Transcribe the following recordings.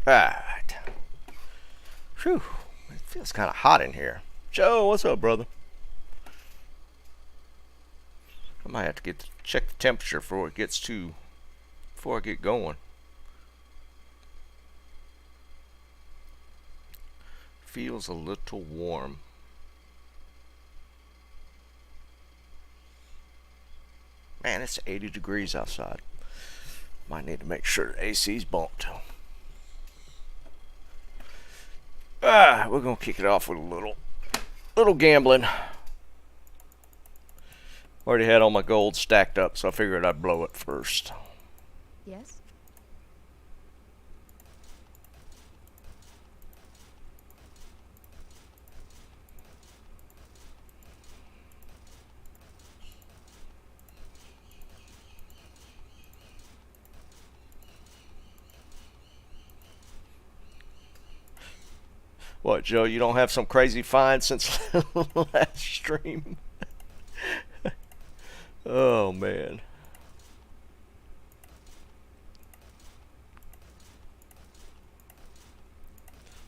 Alright. Whew. It feels kind of hot in here. Joe, what's up, brother? I might have to check the temperature before I get going. Feels a little warm. Man, it's 80 degrees outside. Might need to make sure the AC's bumped. We're gonna kick it off with a little gambling. Already had all my gold stacked up, so I figured I'd blow it first. Yes? What, Joe, you don't have some crazy find since last stream? Oh, man.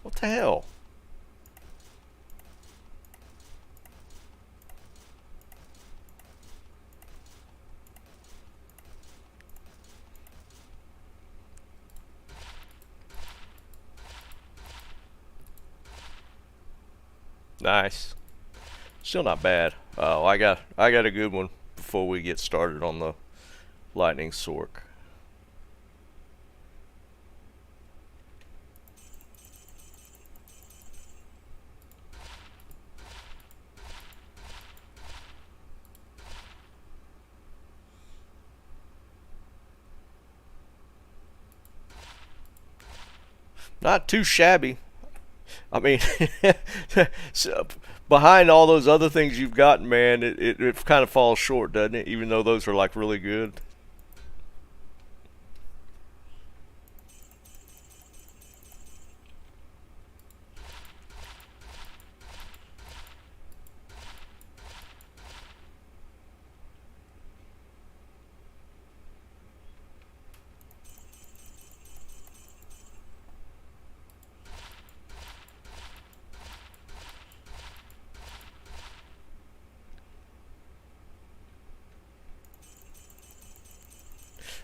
What the hell? Nice. Still not bad. Oh, I got a good one before we get started on the lightning sork. Not too shabby. I mean, so behind all those other things you've gotten, man, it kind of falls short, doesn't it? Even though those are like really good.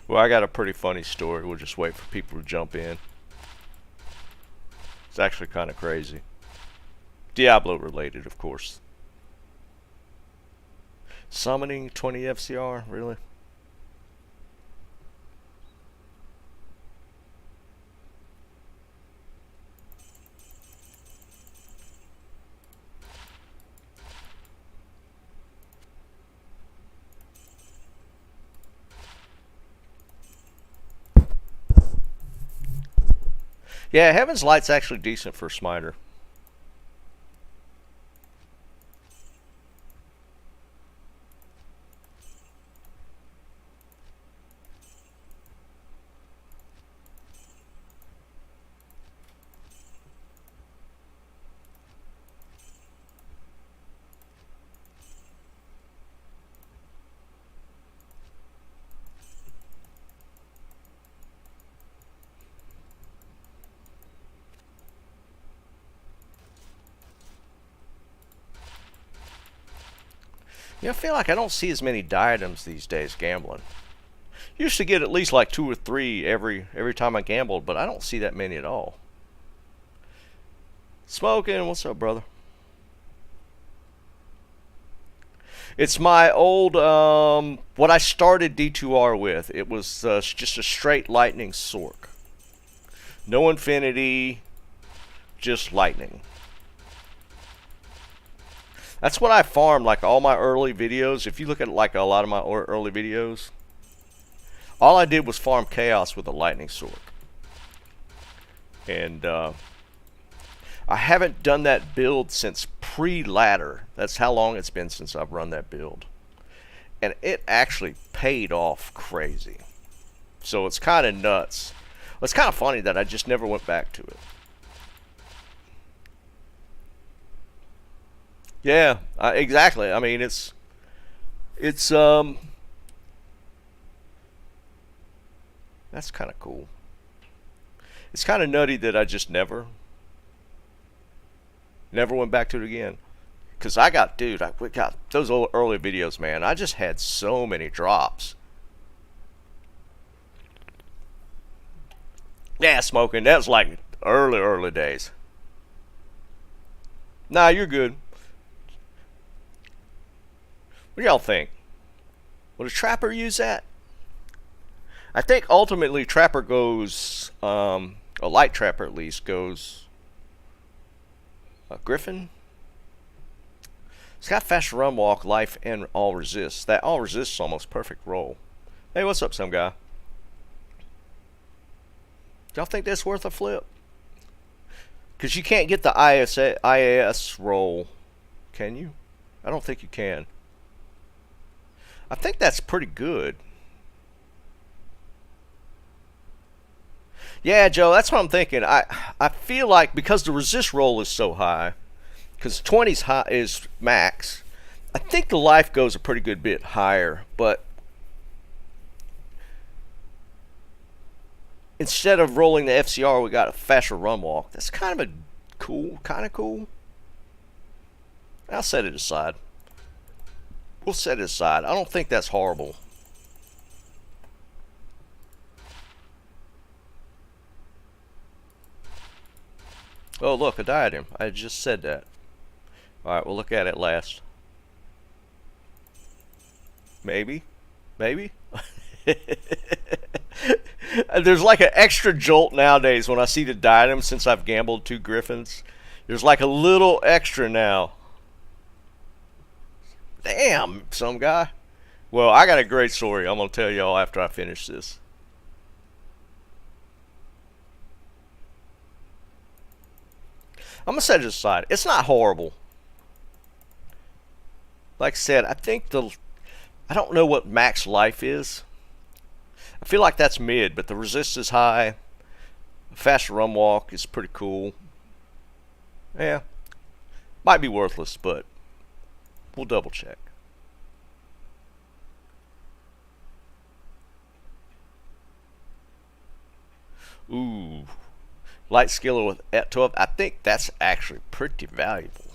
Well, I got a pretty funny story. We'll just wait for people to jump in. It's actually kind of crazy. Diablo related, of course. Summoning 20 FCR? Really? Yeah, Heaven's Light's actually decent for Smiter. You know, I feel like I don't see as many diadems these days gambling. Used to get at least like 2 or 3 every time I gambled, but I don't see that many at all. Smoking, what's up, brother? It's my old, what I started D2R with. It was just a straight lightning sork. No infinity, just lightning. That's what I farmed, like all my early videos. If you look at like a lot of my early videos, all I did was farm chaos with a lightning sork. And I haven't done that build since pre-ladder. That's how long it's been since I've run that build. And it actually paid off crazy. So it's kind of nuts. It's kind of funny that I just never went back to it. Yeah, exactly. I mean, it's that's kind of cool. It's kind of nutty that I just never went back to it again. Cause we got those old early videos, man. I just had so many drops. Yeah, smoking. That was like early days. Nah, you're good. What do y'all think? Would a trapper use that? I think ultimately trapper goes, a light trapper at least goes, Griffin. It's got fast run, walk, life, and all resist. That all resist is almost perfect roll. Hey, what's up, some guy? Y'all think that's worth a flip? Because you can't get the IAS roll, can you? I don't think you can. I think that's pretty good. Yeah, Joe, that's what I'm thinking. I feel like because the resist roll is so high, because 20's high is max, I think the life goes a pretty good bit higher, but instead of rolling the FCR, we got a faster run walk. That's kind of cool. I'll set it aside. We'll set it aside. I don't think that's horrible. Oh, look, a diadem. I just said that. Alright, we'll look at it last. Maybe? There's like an extra jolt nowadays when I see the diadem since I've gambled 2 Griffins. There's like a little extra now. Damn, some guy. Well, I got a great story I'm going to tell y'all after I finish this. I'm going to set it aside. It's not horrible. Like I said, I don't know what max life is. I feel like that's mid, but the resist is high. Faster run walk is pretty cool. Yeah. Might be worthless, but we'll double check. Ooh. Light skiller with at 12. I think that's actually pretty valuable.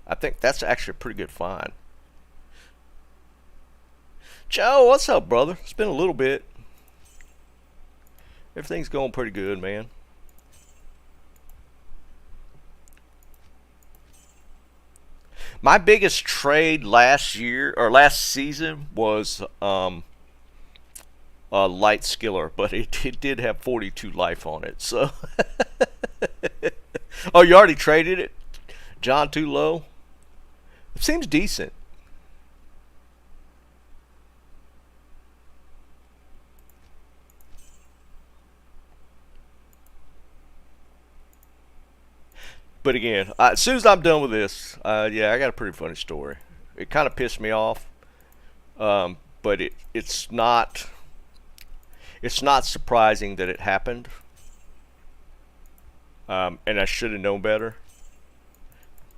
I think that's actually a pretty good find. Joe, what's up, brother? It's been a little bit. Everything's going pretty good, man. My biggest trade last year or last season was a light skiller, but it did have 42 life on it. So, oh, you already traded it, John? Too low? It seems decent. But again, as soon as I'm done with this, yeah, I got a pretty funny story. It kind of pissed me off, but it's not surprising that it happened, and I should have known better.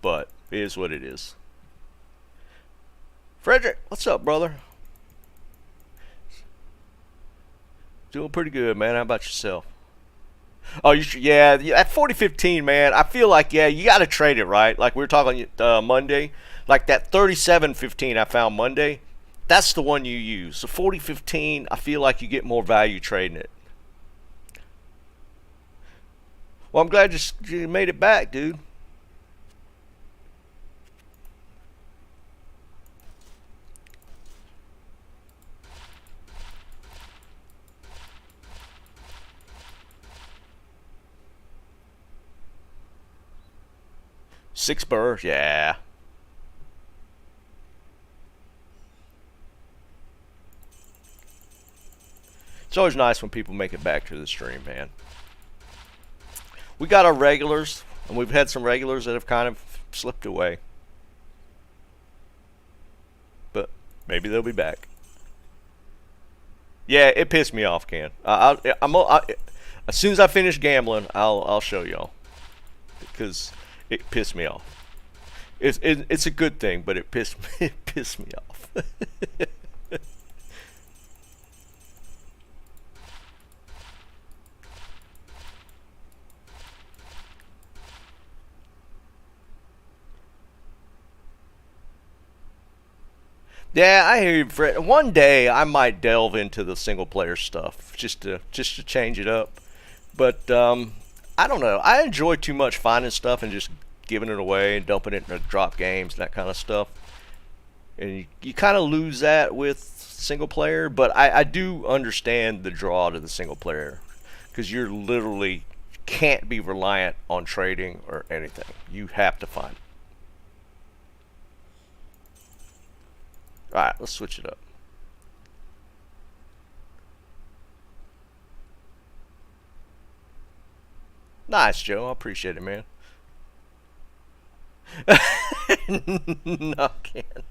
But it is what it is. Frederick, what's up, brother? Doing pretty good, man. How about yourself? Oh, yeah, at 40-15, man, I feel like, yeah, you got to trade it, right? Like we were talking Monday, like that 37-15 I found Monday, that's the one you use. So 40-15, I feel like you get more value trading it. Well, I'm glad you made it back, dude. Six burr, yeah. It's always nice when people make it back to the stream, man. We got our regulars, and we've had some regulars that have kind of slipped away. But maybe they'll be back. Yeah, it pissed me off, Ken. As soon as I finish gambling, I'll show y'all, because it pissed me off. It's a good thing, but it pissed me off. Yeah, I hear you, Fred. One day I might delve into the single player stuff just to change it up. But I don't know. I enjoy too much finding stuff and just giving it away and dumping it into drop games and that kind of stuff. And you kind of lose that with single player. But I do understand the draw to the single player because you're literally can't be reliant on trading or anything. You have to find it. All right, let's switch it up. Nice, Joe. I appreciate it, man. No, I can't.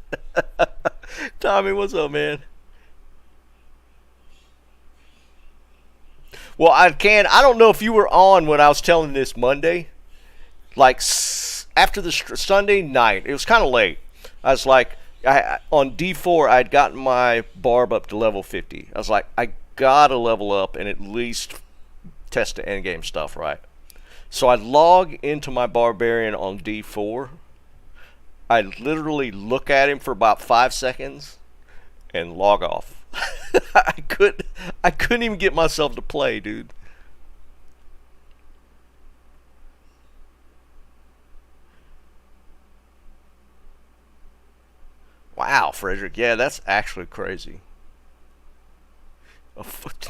Tommy, what's up, man? Well, I can. I don't know if you were on when I was telling this Monday. Like after the Sunday night, it was kind of late. I was like, on D4, I'd gotten my barb up to level 50. I was like, I gotta level up and at least test the endgame stuff, right? So I log into my barbarian on D4. I literally look at him for about 5 seconds and log off. I couldn't even get myself to play, dude. Wow, Frederick. Yeah, that's actually crazy.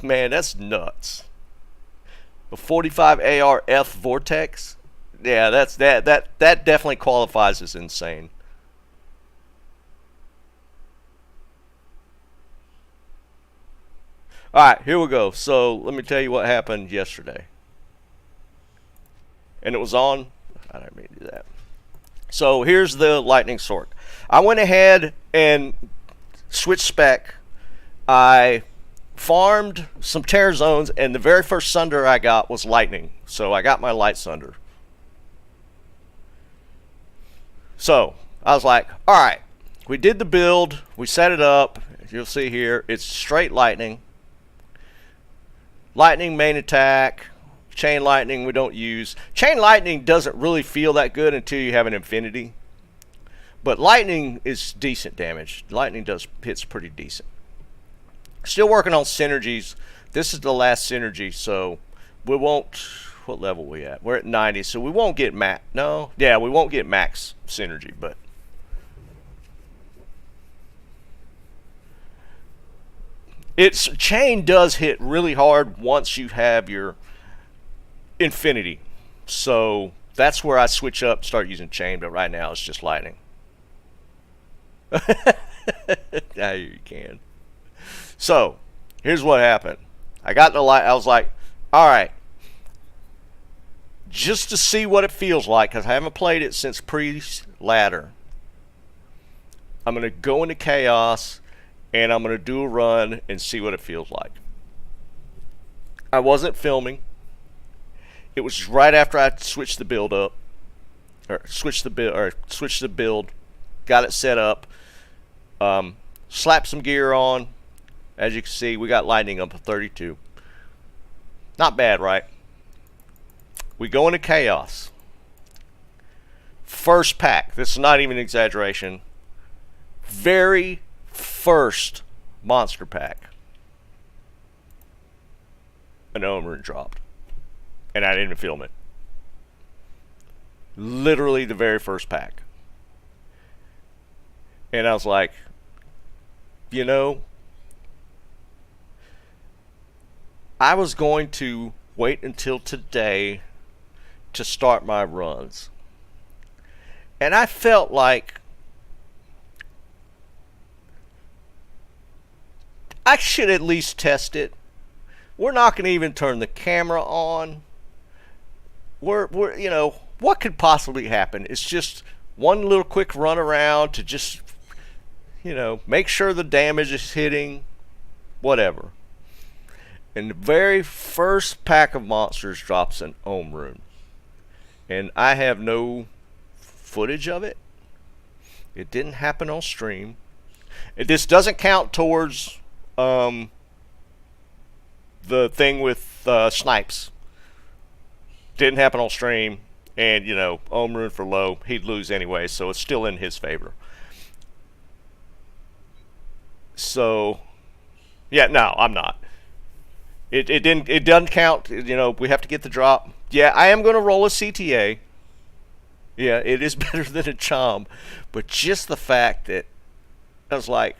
Man, that's nuts. A 45 ARF Vortex? Yeah, that definitely qualifies as insane. Alright, here we go. So let me tell you what happened yesterday. And it was on. I didn't mean to do that. So here's the lightning sork. I went ahead and switched spec. I farmed some tear zones, and the very first sunder I got was lightning. So I got my light sunder. So I was like, all right, we did the build, we set it up. You'll see here, it's straight lightning. Lightning main attack. Chain lightning we don't use. Chain lightning doesn't really feel that good until you have an infinity. But lightning is decent damage. Lightning hits pretty decent. Still working on synergies. This is the last synergy, so we won't. What level are we at? We're at 90, so we won't get max. No, yeah, we won't get max synergy, but its chain does hit really hard once you have your infinity. So that's where I switch up, start using chain. But right now it's just lightning. Now you can. So here's what happened. I got the light. I was like, all right, just to see what it feels like, because I haven't played it since pre-ladder. I'm going to go into chaos and I'm going to do a run and see what it feels like. I wasn't filming. It was right after I switched the build up, or switched the build, got it set up, slapped some gear on. As you can see, we got lightning up to 32. Not bad, right? We go into chaos. First pack. This is not even an exaggeration. Very first monster pack. An Omen dropped. And I didn't film it. Literally the very first pack. And I was like, you know, I was going to wait until today to start my runs. And I felt like I should at least test it. We're not going to even turn the camera on. We're you know, what could possibly happen? It's just one little quick run around to just, you know, make sure the damage is hitting, whatever. And the very first pack of monsters drops an Ohm Rune. And I have no footage of it. It didn't happen on stream. This doesn't count towards the thing with Snipes. Didn't happen on stream. And, you know, Ohm Rune for low, he'd lose anyway, so it's still in his favor. So, yeah, no, I'm not. It doesn't count. You know, we have to get the drop. Yeah, I am going to roll a CTA. Yeah, it is better than a chom, but just the fact that I was like,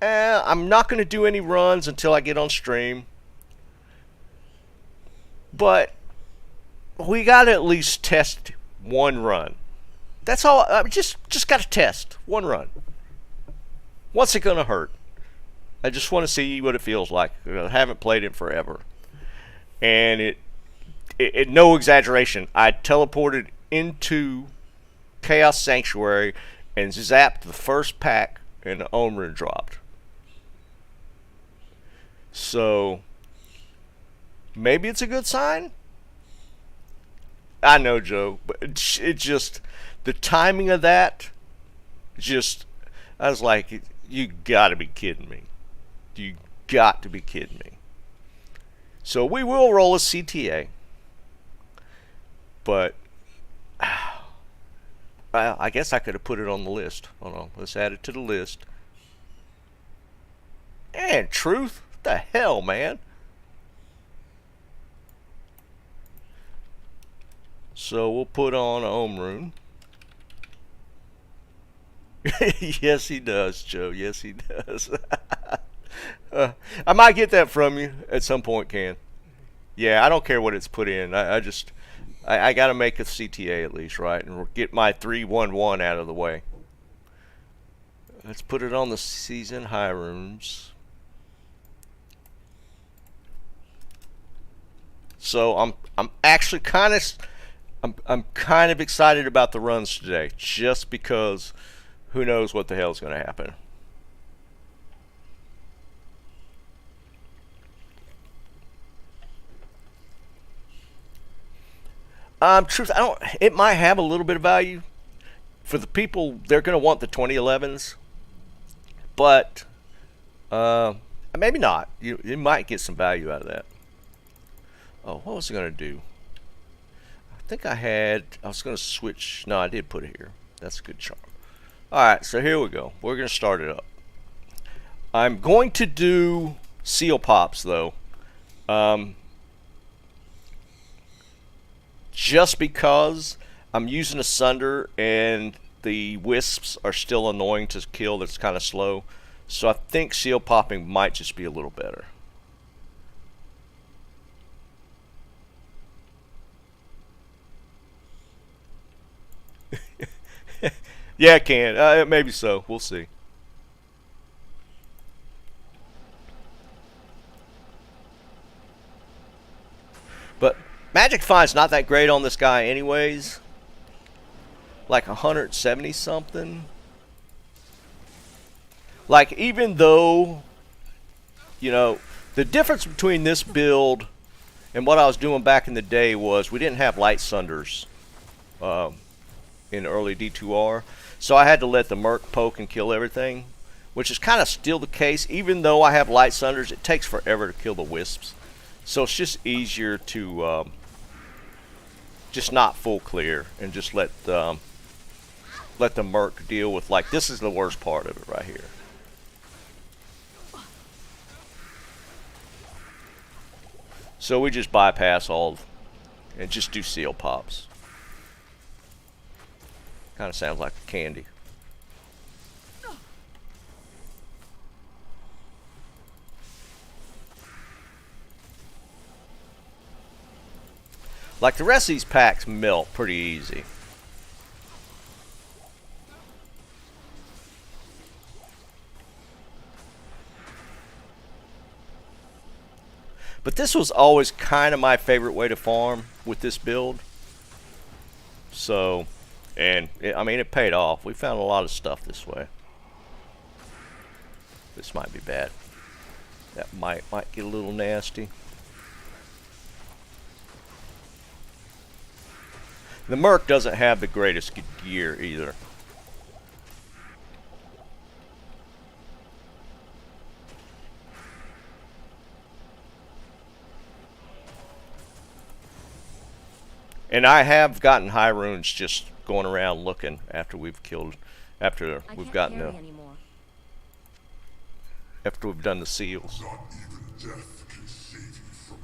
I'm not going to do any runs until I get on stream. But we got to at least test one run. That's all. Just got to test one run. What's it going to hurt? I just want to see what it feels like. I haven't played it forever. And it no exaggeration, I teleported into Chaos Sanctuary and zapped the first pack and the Omrin dropped. So maybe it's a good sign? I know, Joe, but it just, the timing of that, just, I was like, you gotta be kidding me. You got to be kidding me. So we will roll a CTA. But well, I guess I could have put it on the list. Hold on, let's add it to the list. And truth? What the hell, man? So we'll put on Omrune. Yes, he does, Joe. Yes, he does. I might get that from you at some point, Can. Yeah, I don't care what it's put in. I got to make a CTA at least, right? And get my 3-1-1 out of the way. Let's put it on the season high runes. So I'm actually kind of excited about the runs today, just because who knows what the hell's going to happen. Truth, I don't. It might have a little bit of value for the people. They're going to want the 2011s, but maybe not. You might get some value out of that. Oh, what was I going to do? I think I was going to switch. No, I did put it here. That's a good charm. All right, so here we go. We're going to start it up. I'm going to do seal pops though. Just because I'm using a Sunder and the wisps are still annoying to kill, that's kind of slow. So I think seal popping might just be a little better. Yeah, it can. Maybe so. We'll see. But Magic Find's not that great on this guy anyways. Like 170 something. Like, even though, you know, the difference between this build and what I was doing back in the day was we didn't have light sunders in early D2R. So I had to let the Merc poke and kill everything, which is kind of still the case. Even though I have light sunders, it takes forever to kill the wisps. So it's just easier to just not full clear and just let the Merc deal with, like, this is the worst part of it right here. So we just bypass all and just do seal pops. Kind of sounds like candy. Like, the rest of these packs melt pretty easy. But this was always kind of my favorite way to farm with this build. So, and I mean, it paid off. We found a lot of stuff this way. This might be bad. That might get a little nasty. The Merc doesn't have the greatest gear either. And I have gotten high runes just going around looking after we've killed, after we've gotten them. after we've done the seals. Not even death can save you from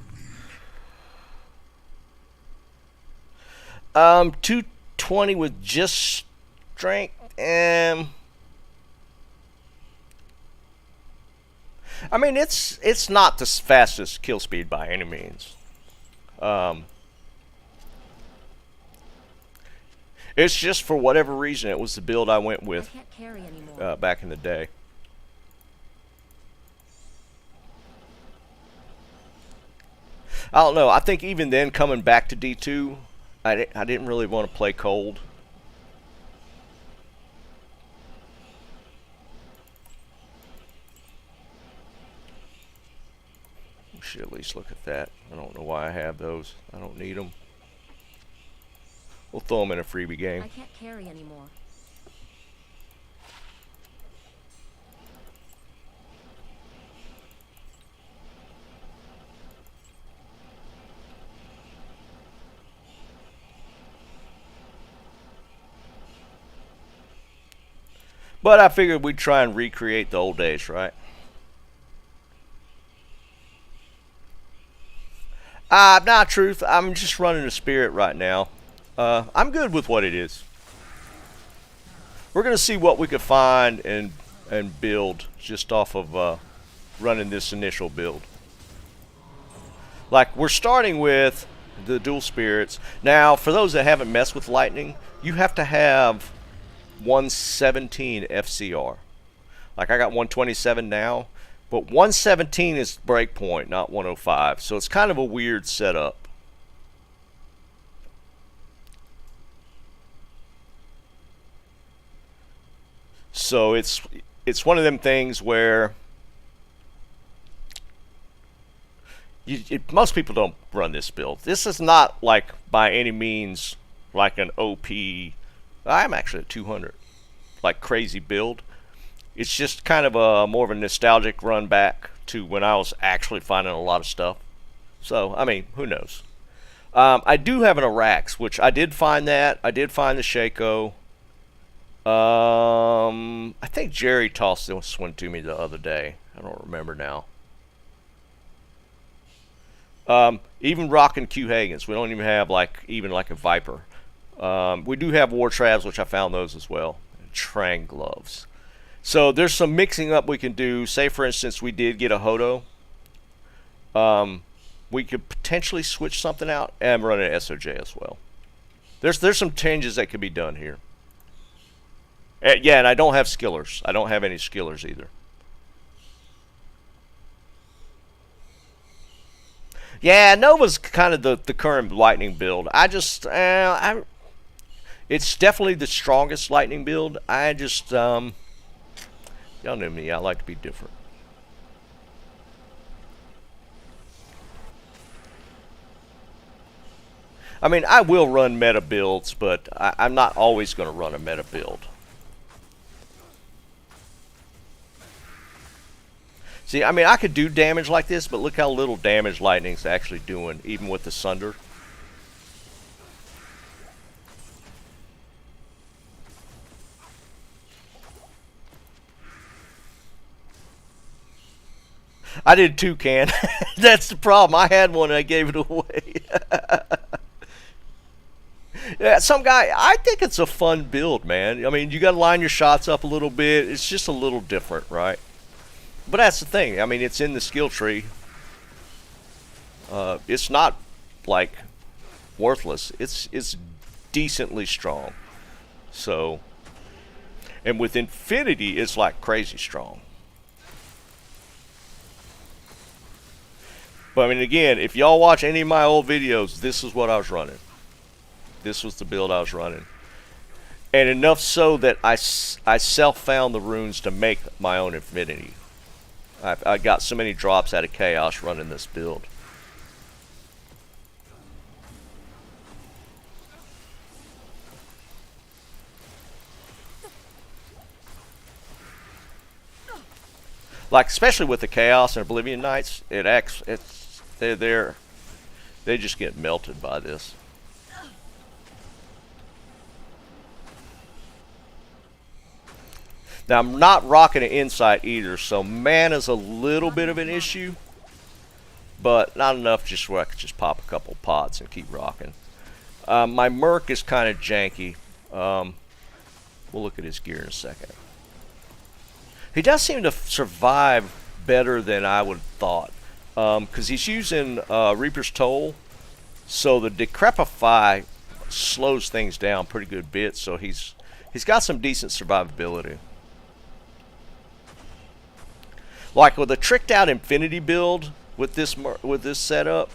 me. 220 with just strength, and I mean it's not the fastest kill speed by any means. It's just for whatever reason it was the build I went with back in the day. I don't know. I think even then, coming back to D2, I didn't really want to play cold. We should at least look at that. I don't know why I have those. I don't need them. We'll throw them in a freebie game. I can't carry anymore. But I figured we'd try and recreate the old days, right? Not truth. I'm just running a spirit right now. I'm good with what it is. We're gonna see what we could find and build just off of running this initial build. Like, we're starting with the dual spirits. Now, for those that haven't messed with lightning, you have to have 117 FCR. Like, I got 127 now, but 117 is breakpoint, not 105. So it's kind of a weird setup. So it's one of them things where most people don't run this build. This is not like by any means like an OP. I'm actually at 200, like crazy build. It's just kind of a more of a nostalgic run back to when I was actually finding a lot of stuff. So I mean, who knows? I do have an Arax, which I did find that. I did find the Shaco. I think Jerry tossed this one to me the other day. I don't remember now. Even rocking Q Hagens. We don't even have even like a Viper. We do have War Travs, which I found those as well. And Trang gloves. So there's some mixing up we can do. Say for instance we did get a Hodo. We could potentially switch something out and run an SOJ as well. There's some changes that could be done here. Yeah, and I don't have skillers. I don't have any skillers either. Yeah, Nova's kind of the current lightning build. It's definitely the strongest lightning build. I just y'all know me. I like to be different. I mean, I will run meta builds, but I'm not always going to run a meta build. See, I mean, I could do damage like this, but look how little damage lightning's actually doing, even with the Sunder. I did too, Can. That's the problem. I had one and I gave it away. Yeah, some guy, I think it's a fun build, man. I mean, you got to line your shots up a little bit. It's just a little different, right? But that's the thing. I mean, it's in the skill tree. It's not like worthless. It's decently strong. So, and with Infinity, it's like crazy strong. But I mean, again, if y'all watch any of my old videos, this is what I was running. This was the build I was running. And enough so that I self-found the runes to make my own Infinity. I got so many drops out of Chaos running this build. Like, especially with the Chaos and Oblivion Knights, they just get melted by this. Now I'm not rocking an insight either, so mana's a little bit of an issue, but not enough just where I could just pop a couple pots and keep rocking. My Merc is kind of janky. We'll look at his gear in a second. He does seem to survive better than I would have thought, because he's using Reaper's Toll, so the Decrepify slows things down pretty good bit, so he's got some decent survivability. Like with a tricked out Infinity build with this setup,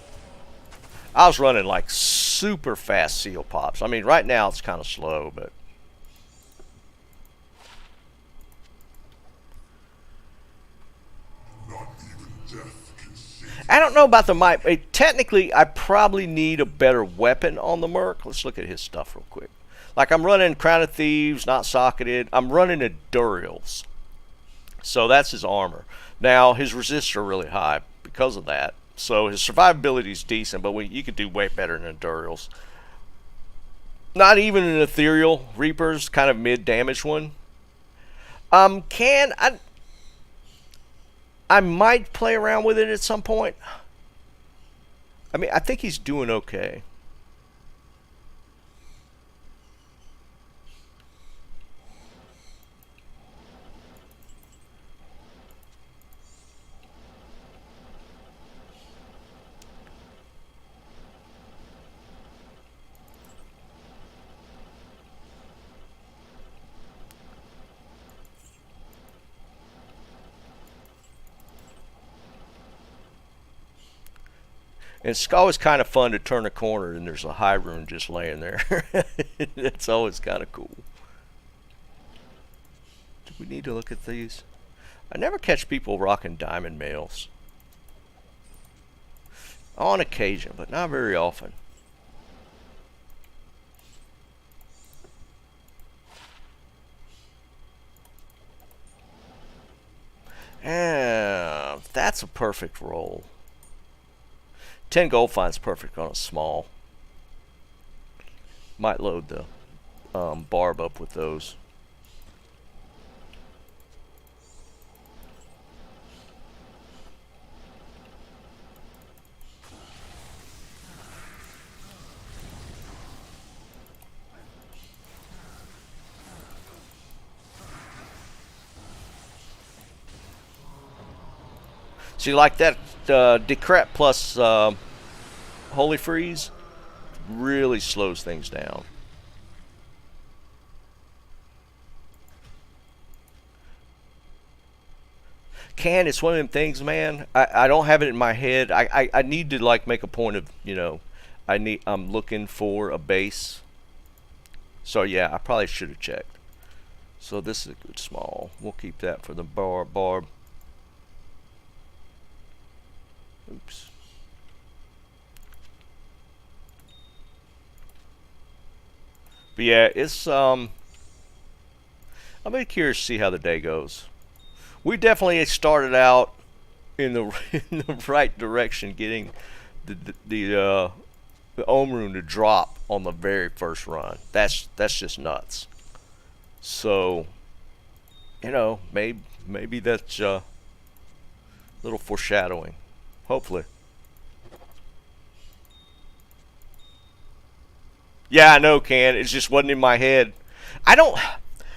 I was running like super fast seal pops. I mean, right now it's kind of slow, but Not even death can save you. I don't know about the mic. Technically, I probably need a better weapon on the Merc. Let's look at his stuff real quick. Like I'm running Crown of Thieves, not socketed. I'm running Endurials. So that's his armor. Now, his resists are really high because of that. So his survivability is decent, but you could do way better than Endurials. Not even an Ethereal Reaper's kind of mid-damage one. I might play around with it at some point. I mean, I think he's doing okay. And it's always kind of fun to turn a corner and there's a high rune just laying there. It's always kind of cool. Do we need to look at these? I never catch people rocking diamond mails. On occasion, but not very often. Yeah, that's a perfect roll. 10 gold finds perfect on a small. Might load the barb up with those. So you like that Decrep plus Holy Freeze? Really slows things down. It's one of them things, man. I don't have it in my head. I need to like make a point of, you know, I'm looking for a base. So yeah, I probably should have checked. So this is a good small. We'll keep that for the barb. Oops. But yeah, it's I'll be curious to see how the day goes. We definitely started out in the in the right direction, getting the Ohm rune to drop on the very first run. That's just nuts. So, you know, maybe that's a little foreshadowing. Hopefully. Yeah, I know, Can. It just wasn't in my head. I don't.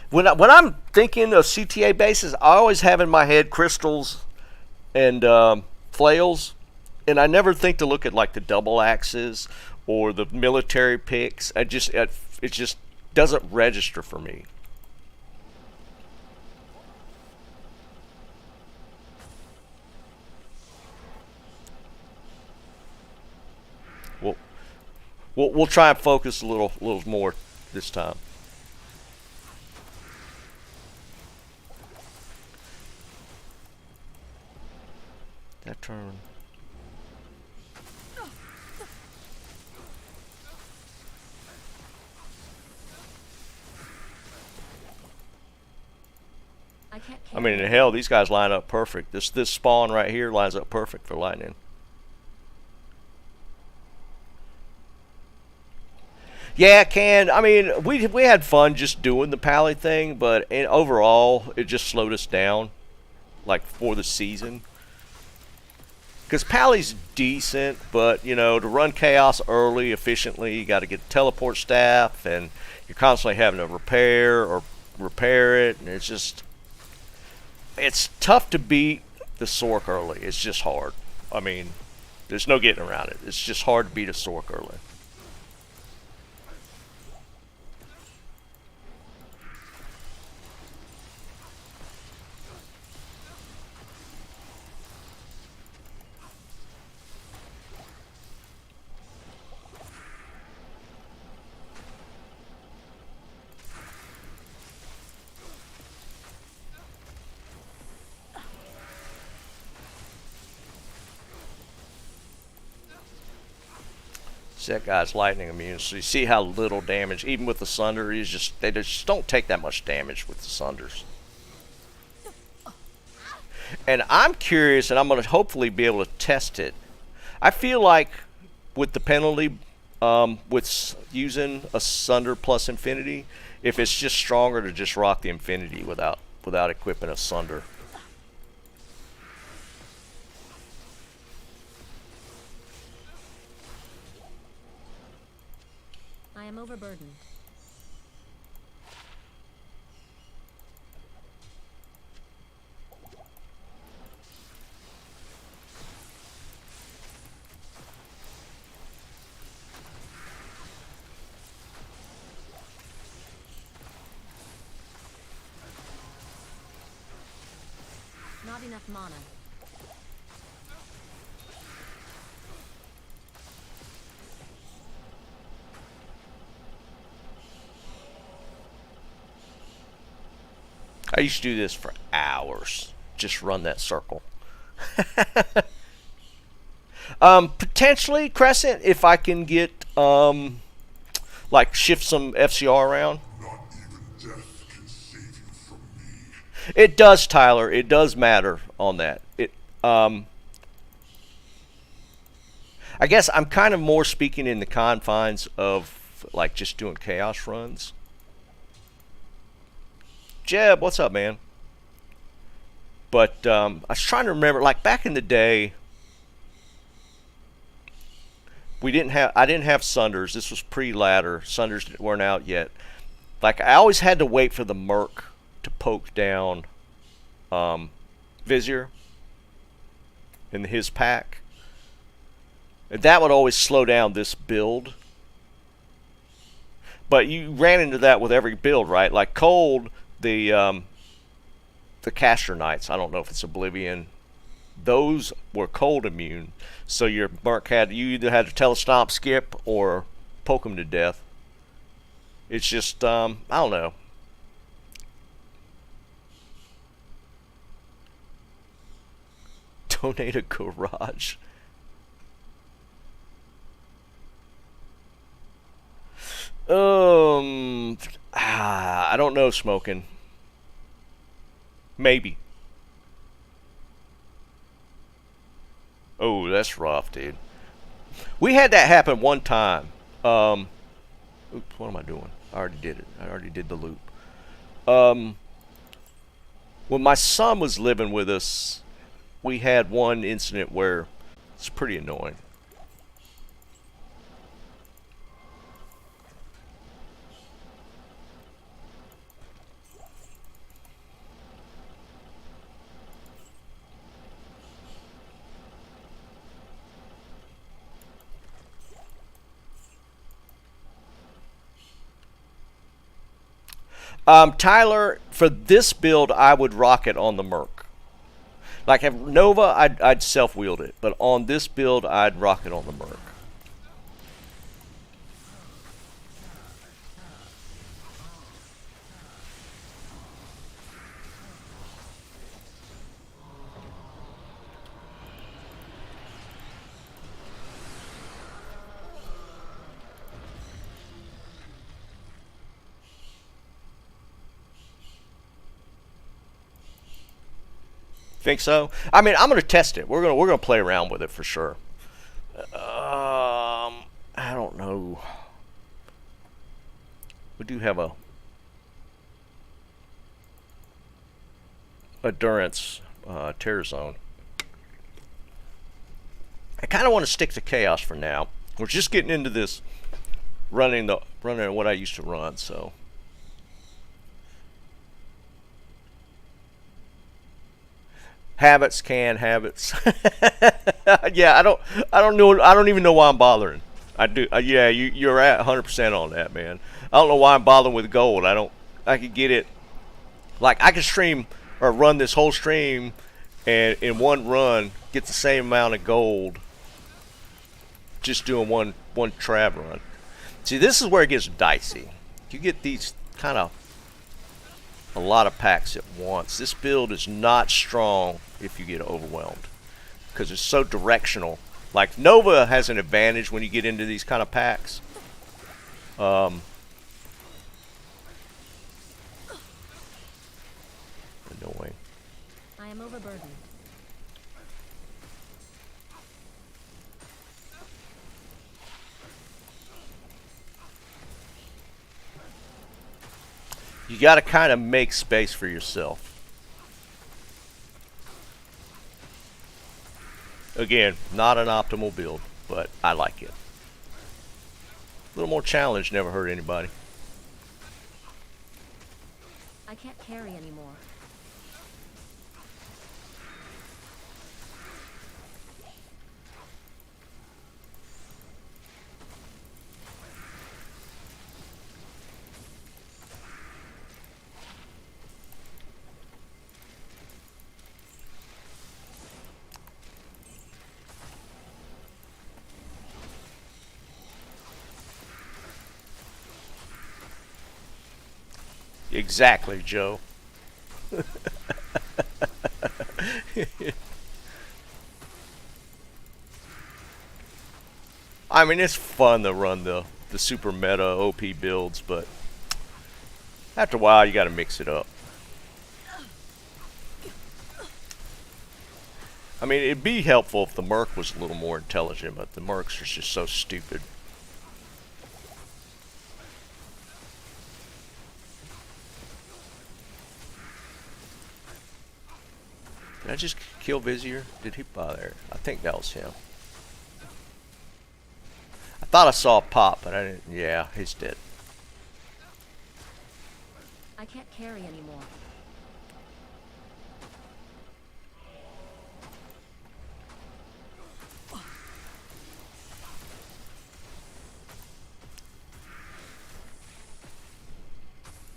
When I'm thinking of CTA bases, I always have in my head crystals and flails, and I never think to look at like the double axes or the military picks. It just doesn't register for me. We'll try and focus a little more this time. That turn. I mean, in hell, these guys line up perfect. This spawn right here lines up perfect for lightning. Yeah, it can. I mean, we had fun just doing the pally thing, but overall, it just slowed us down, like for the season. Because Pally's decent, but you know, to run chaos early efficiently, you got to get teleport staff, and you're constantly having to repair it, and it's tough to beat the Sork early. It's just hard. I mean, there's no getting around it. It's just hard to beat a Sork early. That guy's lightning immune, so you see how little damage, even with the Sunder, they just don't take that much damage with the Sunders. And I'm curious, and I'm going to hopefully be able to test it. I feel like with the penalty, with using a Sunder plus Infinity, if it's just stronger to just rock the Infinity without equipping a Sunder. I am overburdened. Not enough mana. I used to do this for hours. Just run that circle. Potentially Crescent if I can get like shift some FCR around. Not even death can save you from me. It does, Tyler. It does matter on that. I guess I'm kind of more speaking in the confines of like just doing chaos runs. Jeb, what's up, man? But I was trying to remember, like back in the day, I didn't have Sunders. This was pre-ladder. Sunders weren't out yet. Like I always had to wait for the Merc to poke down Vizier in his pack. And that would always slow down this build. But you ran into that with every build, right? Like Cold, the Caster Knights, I don't know if it's Oblivion, those were cold immune, so your Merc you either had to telestomp, skip, or poke them to death. It's just I don't know. Donate a garage. I don't know, Smoking. Maybe. Oh, that's rough, dude. We had that happen one time. Oops, what am I doing? I already did it. I already did the loop. When my son was living with us, we had one incident where it's pretty annoying. Tyler, for this build, I would rock it on the Merc. Like, if Nova, I'd self-wield it. But on this build, I'd rock it on the Merc. Think so? I mean, I'm gonna test it. We're gonna play around with it for sure. I don't know. We do have a endurance terror zone. I kind of want to stick to chaos for now. We're just getting into this running what I used to run, so habits. Yeah, I don't know, I don't even know why I'm bothering. I do. Yeah, you're at 100% on that, man. I don't know why I'm bothering with gold. I could get it. Like, I could stream or run this whole stream and in one run get the same amount of gold just doing one trab run. See, this is where it gets dicey. You get these kind of a lot of packs at once. This build is not strong if you get overwhelmed because it's so directional. Like, Nova has an advantage when you get into these kind of packs. Annoying. I am overburdened. You got to kind of make space for yourself. Again, not an optimal build, but I like it. A little more challenge never hurt anybody. I can't carry anymore. Exactly, Joe. I mean, it's fun to run the super meta OP builds, but after a while you got to mix it up. I mean, it'd be helpful if the Merc was a little more intelligent, but the Mercs are just so stupid. Did I just kill Vizier? Did he bother? I think that was him. I thought I saw a pop, but I didn't. Yeah, he's dead. I can't carry anymore.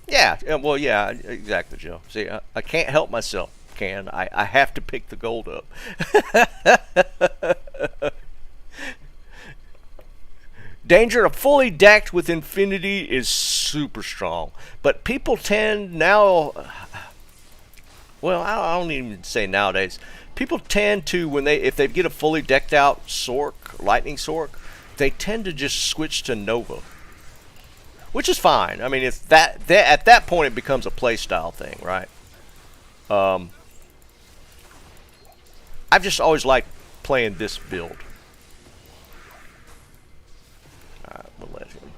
Yeah, well, yeah, exactly, Joe. See, I can't help myself. I have to pick the gold up. Danger of fully decked with infinity is super strong, but people tend now, well, I don't even say nowadays, people tend to, if they get a fully decked out Sork, lightning Sork, they tend to just switch to Nova, which is fine. I mean, it's at that point it becomes a playstyle thing, right? I've just always liked playing this build. Alright, we'll let him.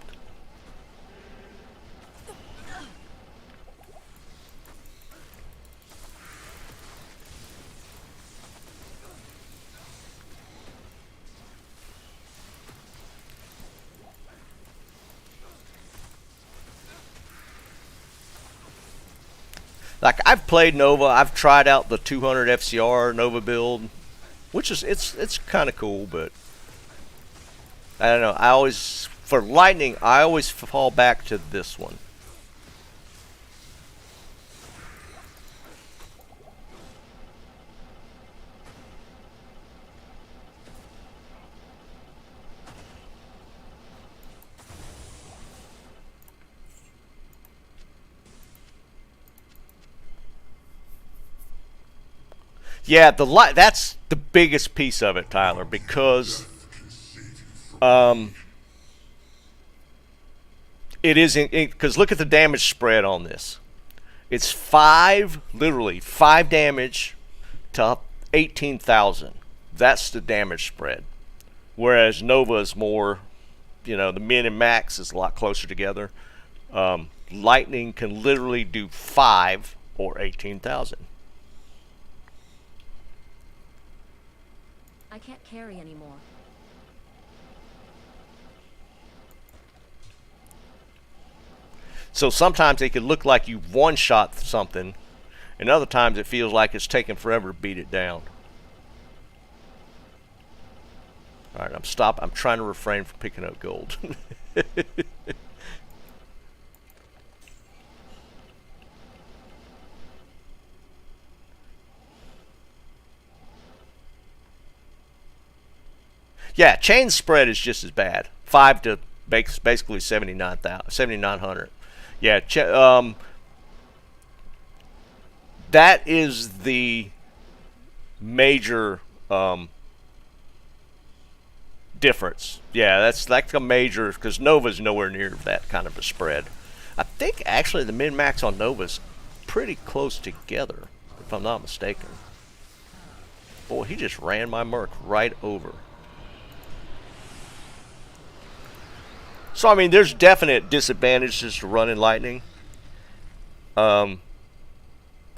Like, I've played Nova. I've tried out the 200 FCR Nova build, which is it's kind of cool, but I don't know. For lightning, I always fall back to this one. Yeah, that's the biggest piece of it, Tyler, because it isn't, because look at the damage spread on this. It's literally 5 damage to 18,000. That's the damage spread. Whereas Nova is more, the min and max is a lot closer together. Lightning can literally do 5 or 18,000. I can't carry anymore. So sometimes it could look like you one-shot something, and other times it feels like it's taking forever to beat it down. All right, I'm trying to refrain from picking up gold. Yeah, chain spread is just as bad. 5 to basically 7,900. Yeah, that is the major difference. Yeah, that's like a major, because Nova's nowhere near that kind of a spread. I think actually the min-max on Nova's pretty close together, if I'm not mistaken. Boy, he just ran my Merc right over. So, I mean, there's definite disadvantages to running Lightning. I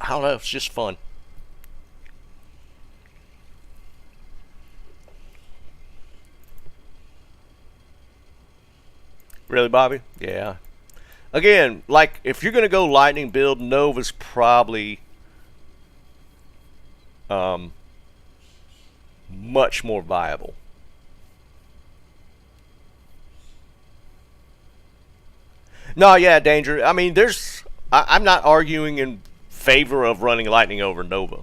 don't know, it's just fun. Really, Bobby? Yeah. Again, like, if you're going to go Lightning build, Nova's probably much more viable. No, yeah, Danger. I mean, I'm not arguing in favor of running Lightning over Nova.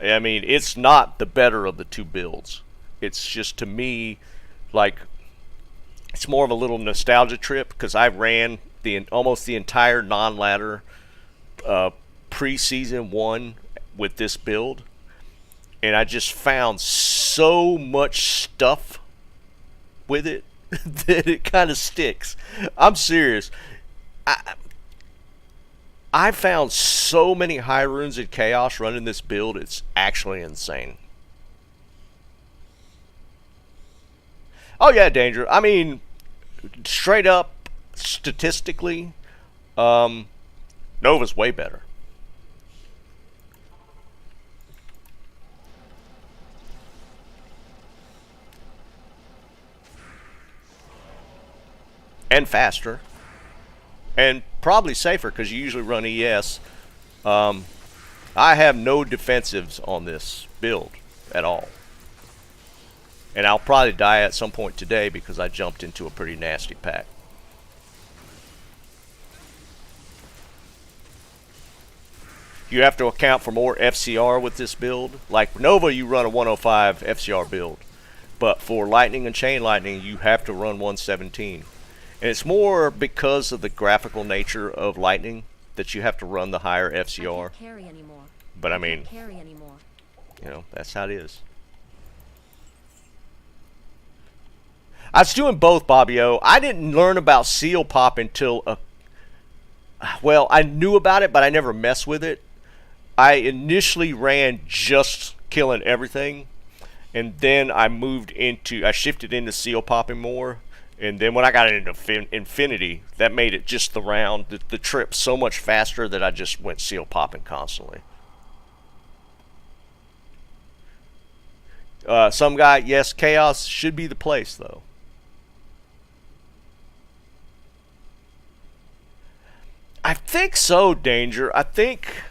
I mean, it's not the better of the two builds. It's just, to me, like, it's more of a little nostalgia trip, because I ran almost the entire non-ladder pre-season 1 with this build, and I just found so much stuff with it that it kind of sticks. I'm serious. I found so many high runes in Chaos running this build, it's actually insane. Oh yeah, Danger. I mean, straight up, statistically, Nova's way better. And faster. And probably safer, because you usually run ES. I have no defensives on this build at all. And I'll probably die at some point today because I jumped into a pretty nasty pack. You have to account for more FCR with this build. Like Nova, you run a 105 FCR build. But for Lightning and Chain Lightning, you have to run 117. And it's more because of the graphical nature of Lightning that you have to run the higher FCR. I can't carry anymore. But I mean, can't carry anymore. You know, that's how it is. I was doing both, Bobby O. I didn't learn about seal pop until well, I knew about it, but I never messed with it. I initially ran just killing everything, and then I shifted into seal popping more. And then when I got into Infinity, that made it just the trip so much faster that I just went seal popping constantly. Some guy, yes, Chaos should be the place, though. I think so, Danger. I think,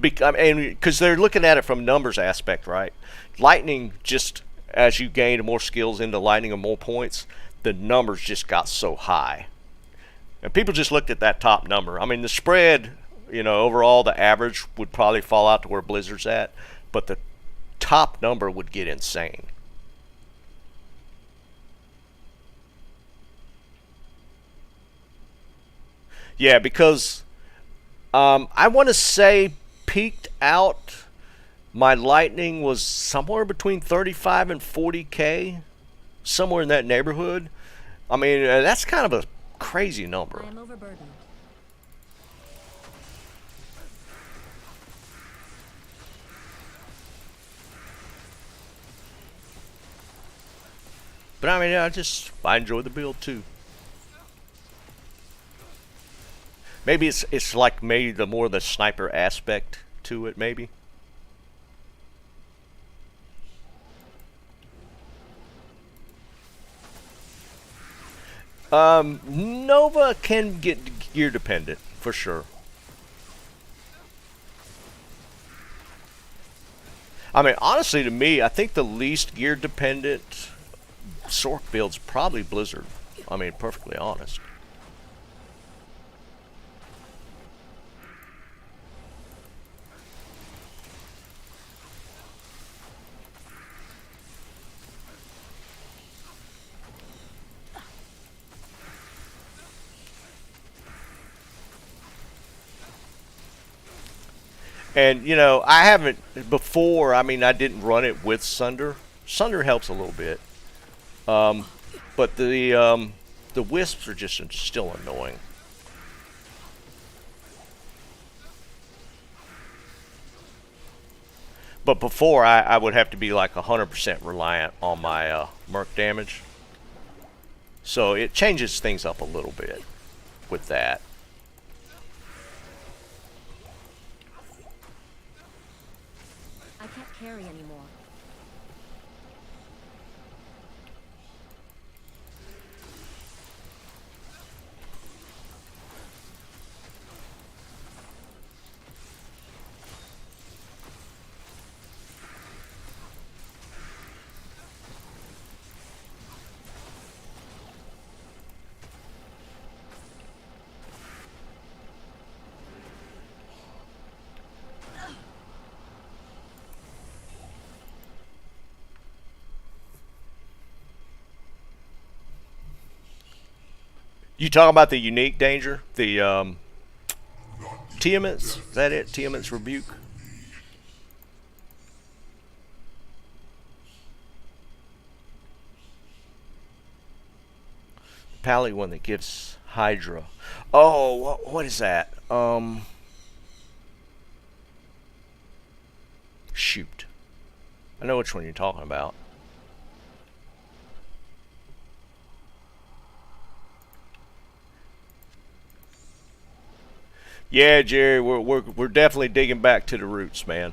because they're looking at it from numbers aspect, right? Lightning, just as you gained more skills into Lightning and more points, the numbers just got so high. And people just looked at that top number. I mean, the spread, you know, overall, the average would probably fall out to where Blizzard's at, but the top number would get insane. Yeah, because I want to say peaked out, my Lightning was somewhere between 35 and 40K. Somewhere in that neighborhood. I mean, that's kind of a crazy number. I am overburdened. But I mean, I enjoy the build too. Maybe it's like maybe the more the sniper aspect to it, maybe. Nova can get gear dependent for sure. I mean, honestly, to me, I think the least gear dependent Sork build's probably Blizzard. I mean, perfectly honest. And, you know, I haven't, before, I mean, I didn't run it with Sunder. Sunder helps a little bit. But the Wisps are just still annoying. But before, I would have to be like 100% reliant on my Merc damage. So it changes things up a little bit with that. I can't carry anymore. You talking about the unique danger? The Tiamat's? Is that it? Tiamat's Rebuke? Pally one that gives Hydra. Oh, what is that? Shoot. I know which one you're talking about. Yeah, Jerry, we're definitely digging back to the roots, man.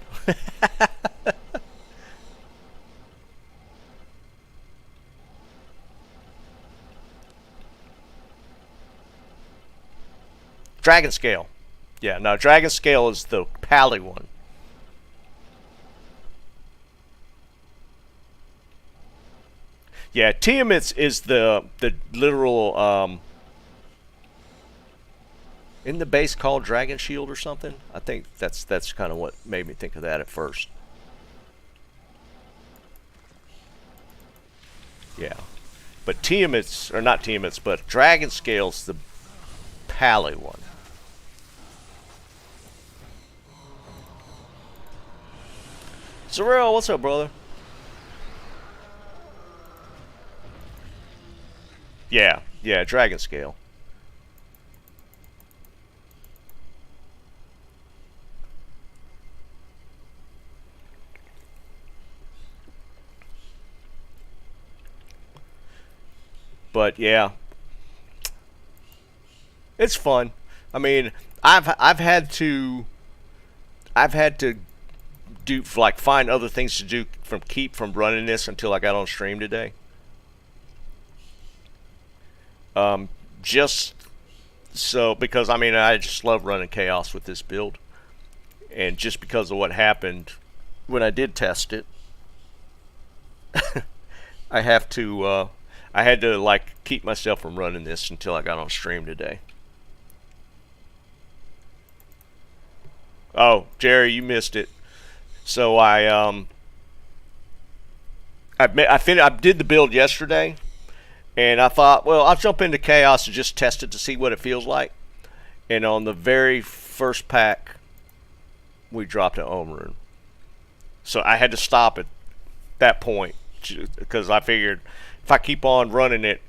Dragon Scale. Yeah, no, Dragon Scale is the Pally one. Yeah, Tiamat's is the literal in the base called Dragon Shield or something? I think that's kind of what made me think of that at first. Yeah. But Tiamat's, or not Tiamat's, but Dragon Scale's the Pally one. Zarel, what's up, brother? Yeah, Dragon Scale. But yeah, it's fun. I mean, I've had to do like find other things to do from running this until I got on stream today. Just so because I mean I just love running Chaos with this build, and just because of what happened when I did test it, I have to. I had to like keep myself from running this until I got on stream today. Oh, Jerry, you missed it. So I did the build yesterday, and I thought, well, I'll jump into Chaos and just test it to see what it feels like. And on the very first pack, we dropped an Ohm Rune. So I had to stop at that point because I figured if I keep on running it,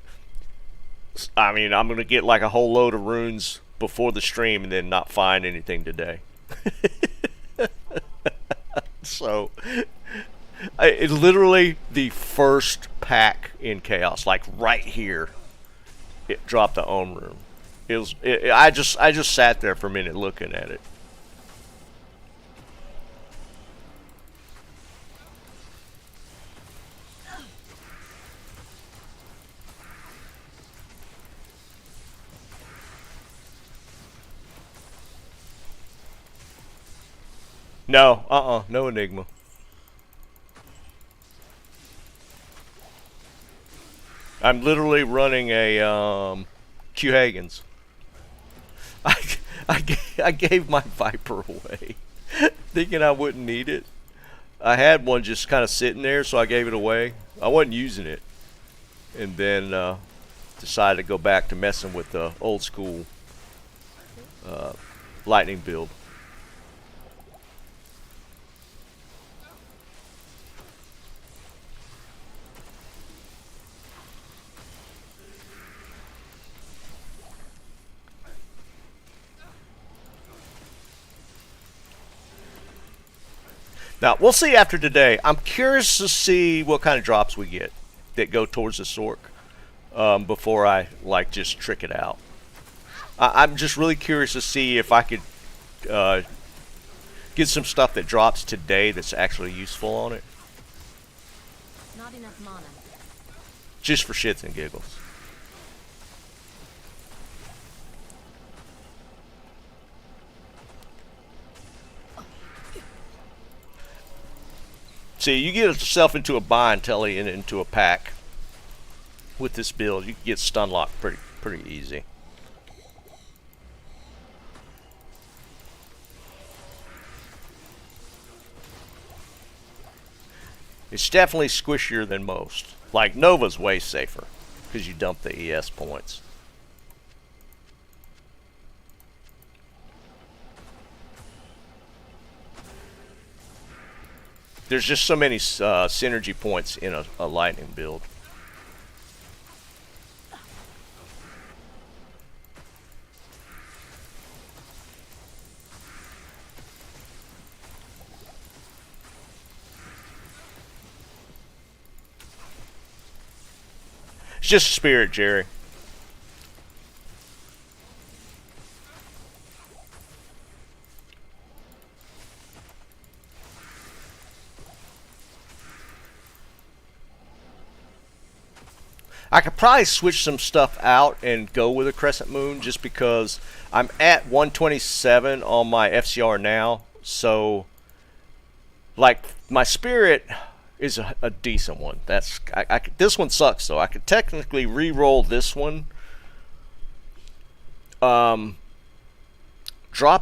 I mean, I'm going to get like a whole load of runes before the stream and then not find anything today. So, it literally the first pack in Chaos, like right here, it dropped the Ohm Rune. It was. I just sat there for a minute looking at it. No, no Enigma. I'm literally running a Q Hagen's. I gave my Viper away, thinking I wouldn't need it. I had one just kind of sitting there, so I gave it away. I wasn't using it, and then decided to go back to messing with the old school lightning build. Now, we'll see after today. I'm curious to see what kind of drops we get that go towards the Sork before I, like, just trick it out. I'm just really curious to see if I could get some stuff that drops today that's actually useful on it. Not enough mana. Just for shits and giggles. See, you get yourself into a bind, Telly, and into a pack with this build. You can get stun locked pretty easy. It's definitely squishier than most. Like, Nova's way safer because you dump the ES points. There's just so many synergy points in a lightning build. It's just spirit, Jerry. I could probably switch some stuff out and go with a crescent moon just because I'm at 127 on my FCR now. So, like, my spirit is a decent one. This one sucks though. I could technically re-roll this one. Drop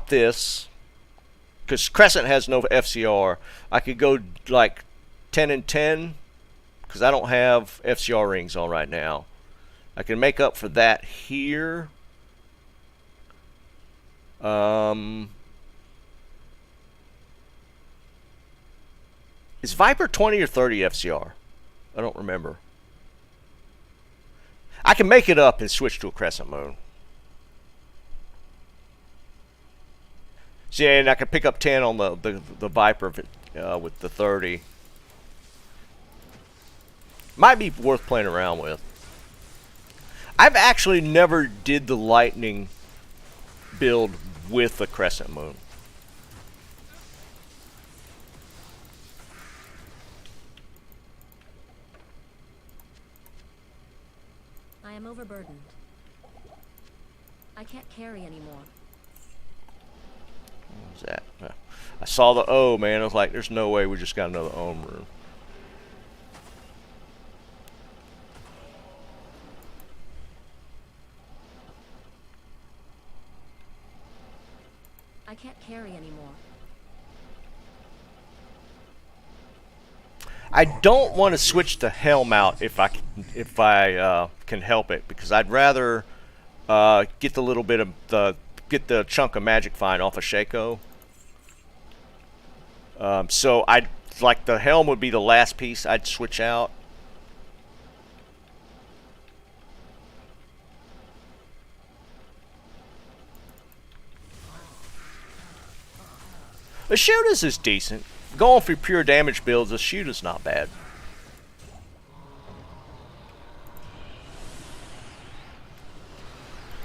this because crescent has no FCR. I could go like 10 and 10. Because I don't have FCR rings on right now. I can make up for that here. Is Viper 20 or 30 FCR? I don't remember. I can make it up and switch to a crescent moon. See, and I can pick up 10 on the Viper with the 30. Might be worth playing around with. I've actually never did the lightning build with the crescent moon. I am overburdened. I can't carry anymore. What was that? I saw the O, man. I was like, there's no way we just got another Ohm room. I can't carry anymore. I don't want to switch the helm out if I can help it, because I'd rather get the little bit of get the chunk of magic find off of Shaco. So I'd like the helm would be the last piece I'd switch out. The Shootas is decent. Going for pure damage builds, the Shoota's not bad.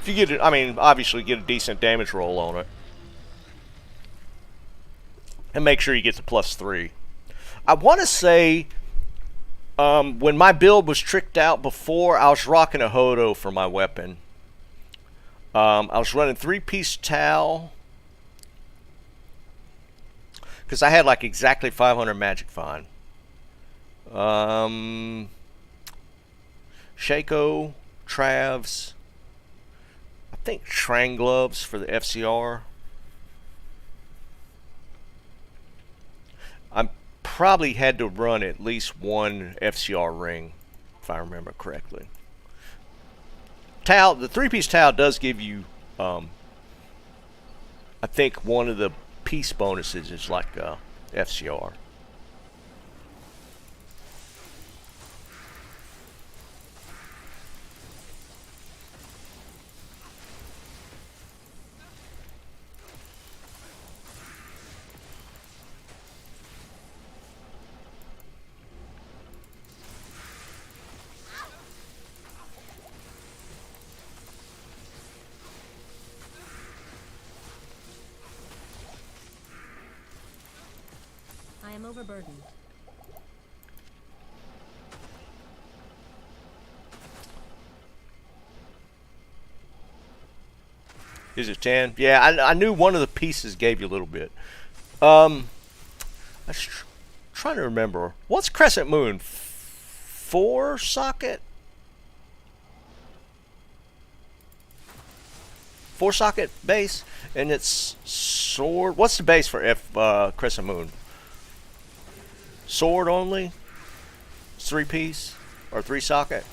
If you get it, I mean, obviously get a decent damage roll on it. And make sure you get the +3. I want to say, when my build was tricked out before, I was rocking a Hodo for my weapon. I was running 3-piece towel. Because I had like exactly 500 magic fine. Shaco, Travs. I think Trang gloves for the FCR. I probably had to run at least one FCR ring, if I remember correctly. Towel, the 3-piece towel does give you, I think one of the piece bonuses is like FCR. I am overburdened. Is it 10? Yeah, I knew one of the pieces gave you a little bit. I was trying to remember. What's Crescent Moon? 4 socket? 4 socket base? And it's sword. What's the base for Crescent Moon? Sword only? 3-piece? Or 3 socket?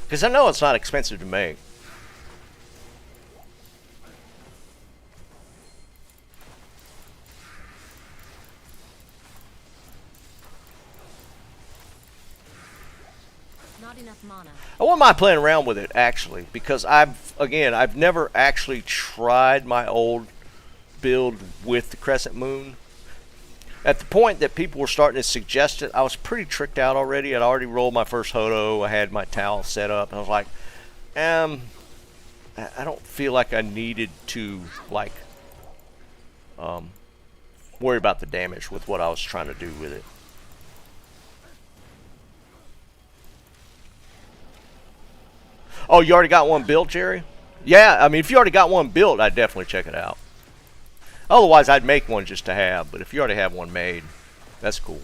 Because I know it's not expensive to make. Not enough mana. I wouldn't mind playing around with it, actually, because I've never actually tried my old build with the Crescent Moon. At the point that people were starting to suggest it, I was pretty tricked out already. I'd already rolled my first Hodo. I had my towel set up. And I was like, I don't feel like I needed to, like, worry about the damage with what I was trying to do with it. Oh, you already got one built, Jerry? Yeah, I mean, if you already got one built, I'd definitely check it out. Otherwise, I'd make one just to have, but if you already have one made, that's cool.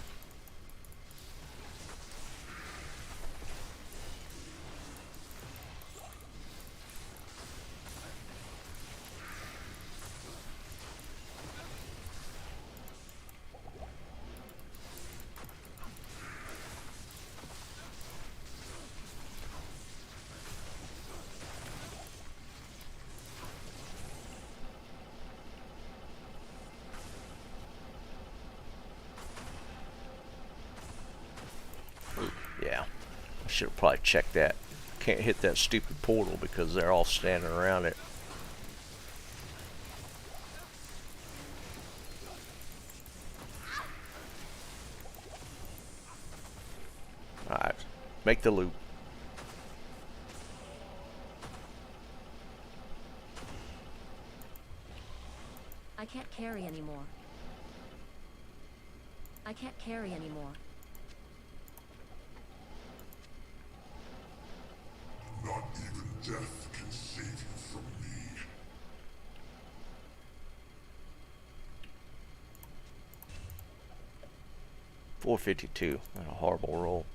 Yeah, I should have probably checked that. Can't hit that stupid portal because they're all standing around it. Alright, make the loop. I can't carry anymore. I can't carry anymore. Not even death can save you from me. $452. Not a horrible roll.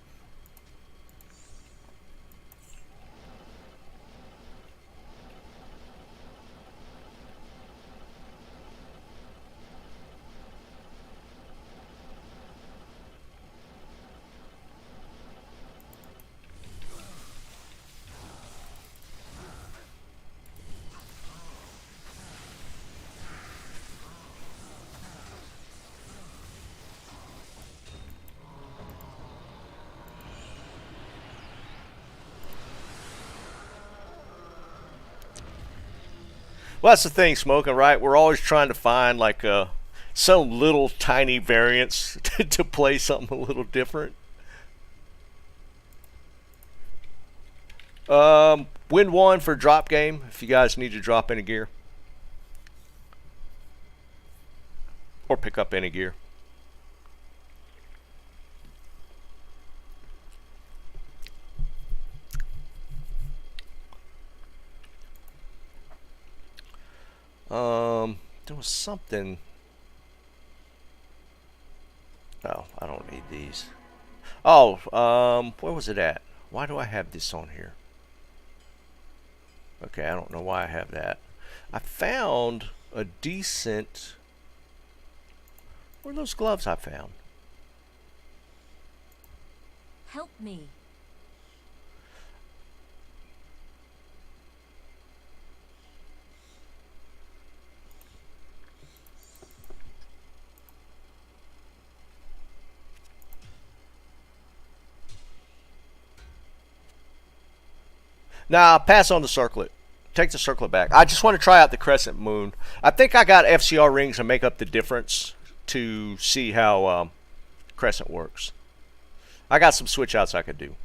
Well, that's the thing, Smoking, right? We're always trying to find like some little tiny variants to play something a little different. Win one for drop game if you guys need to drop any gear. Or pick up any gear. There was something. Oh, I don't need these. Oh, where was it at? Why do I have this on here? Okay, I don't know why I have that. I found a decent. Where are those gloves I found? Help me. Nah, pass on the circlet. Take the circlet back. I just want to try out the crescent moon. I think I got FCR rings to make up the difference to see how crescent works. I got some switch outs I could do.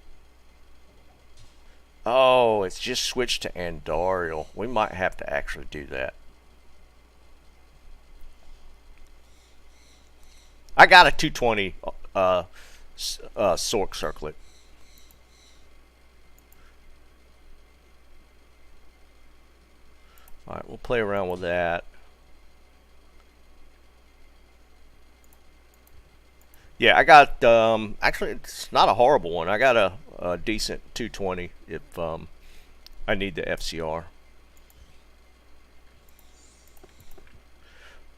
Oh, it's just switched to Andariel. We might have to actually do that. I got a 220 Sork circlet. Alright, we'll play around with that. Yeah, I got, actually, it's not a horrible one. I got a decent 220 if I need the FCR.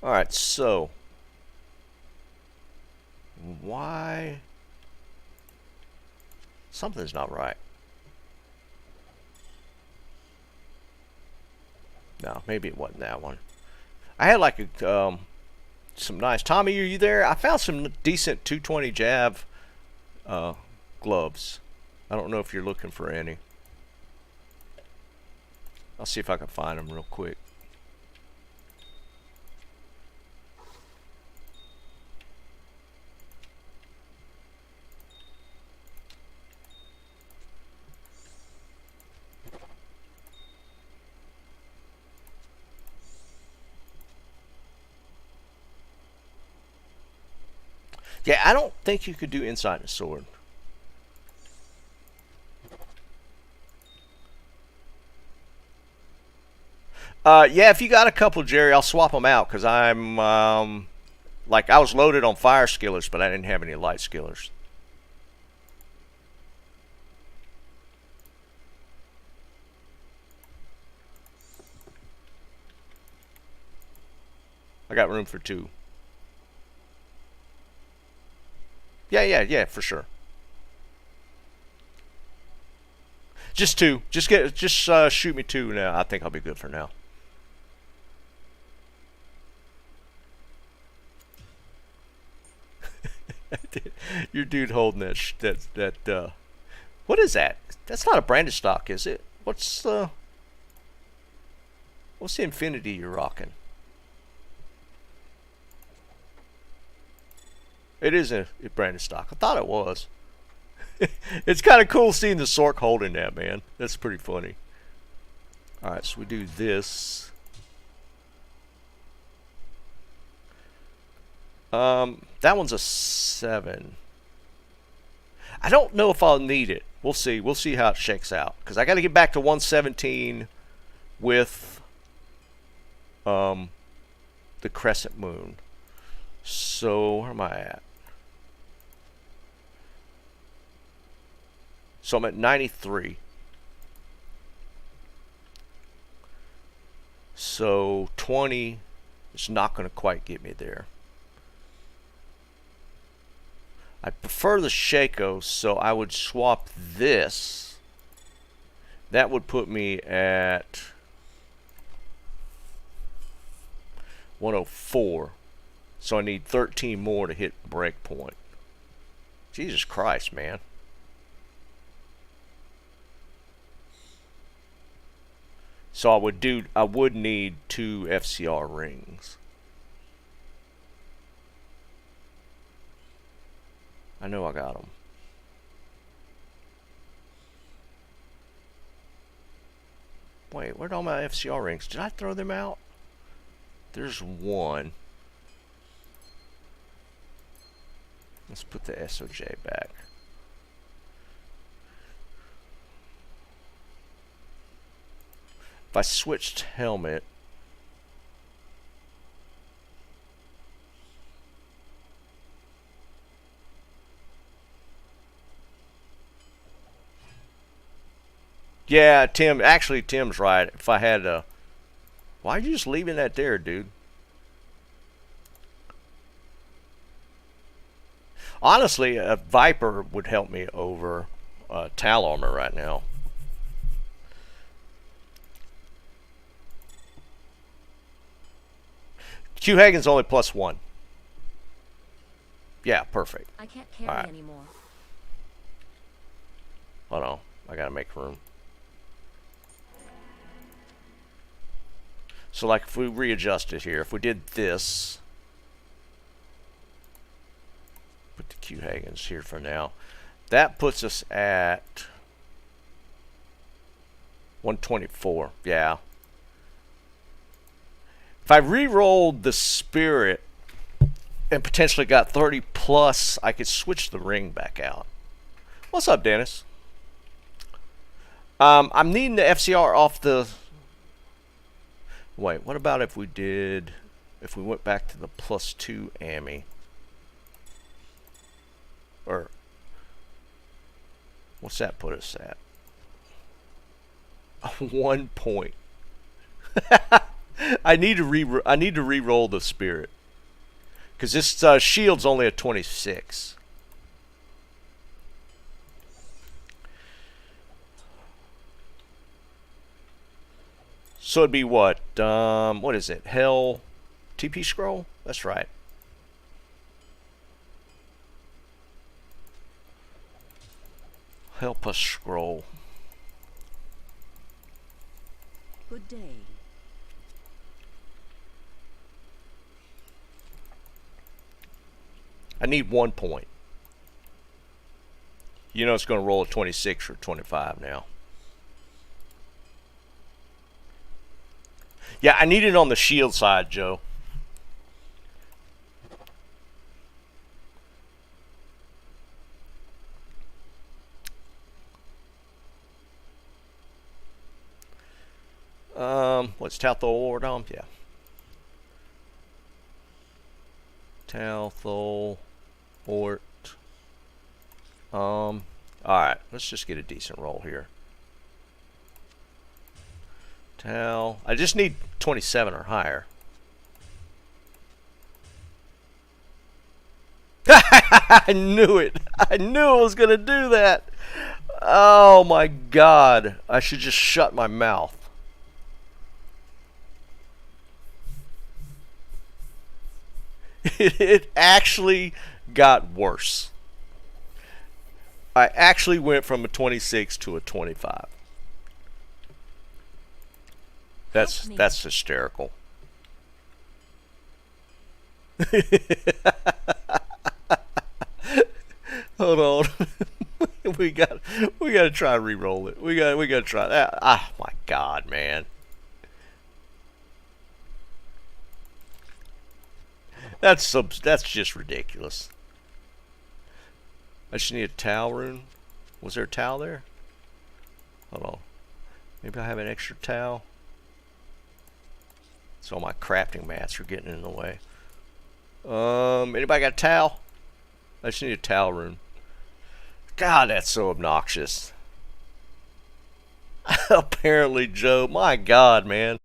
Alright, so. Why? Something's not right. No, maybe it wasn't that one. I had like a, some nice. Tommy, are you there? I found some decent 220 Jav gloves. I don't know if you're looking for any. I'll see if I can find them real quick. Yeah, I don't think you could do inside the sword. Yeah, if you got a couple, Jerry, I'll swap them out because I'm like I was loaded on fire skillers, but I didn't have any light skillers. I got room for two. Yeah, for sure. Just two. Just shoot me two now. I think I'll be good for now. Your dude holding that what is that? That's not a branded stock, is it? What's the infinity you're rocking? It is a branded stock. I thought it was. It's kind of cool seeing the Sork holding that, man. That's pretty funny. Alright, so we do this. That one's a 7. I don't know if I'll need it. We'll see. We'll see how it shakes out. Because I got to get back to 117 with the crescent moon. So, where am I at? So I'm at 93. So 20 is not going to quite get me there. I prefer the Shaco, so I would swap this. That would put me at 104. So I need 13 more to hit break point. Jesus Christ, man. So I would need 2 FCR rings. I know I got them. Wait, where'd all my FCR rings? Did I throw them out? There's one. Let's put the SOJ back. If I switched helmet, yeah, Tim. Actually, Tim's right. If I had a, why are you just leaving that there, dude? Honestly, a Viper would help me over Tal armor right now. Q Hagen's only +1. Yeah, perfect. I can't carry anymore. Hold on, I gotta make room. So like if we readjust it here, if we did this, put the Q Hagens here for now, that puts us at 124, yeah. If I re-rolled the Spirit and potentially got 30 plus, I could switch the ring back out. What's up, Dennis? I'm needing the FCR off the... Wait, what about if we did... If we went back to the +2 AMI? Or... What's that put us at? 1 point. I need to re-roll the Spirit. Because this shield's only a 26. So it'd be what? What is it? Hell TP scroll? That's right. Help us scroll. Good day. I need 1 point. You know it's going to roll a 26 or 25 now. Yeah, I need it on the shield side, Joe. What's Talthol Ordom? Yeah. Talthol Ort. Alright, let's just get a decent roll here. Tal. I just need 27 or higher. I knew it. I knew I was going to do that. Oh my God. I should just shut my mouth. It actually got worse. I actually went from a 26 to a 25. That's hysterical. Hold on. we got to try and re-roll it. We got to try that. Ah, my God, man. That's just ridiculous. I just need a towel rune. Was there a towel there? Hold on. Maybe I have an extra towel. So my crafting mats are getting in the way. Anybody got a towel? I just need a towel rune. God, that's so obnoxious. Apparently, Joe. My God, man.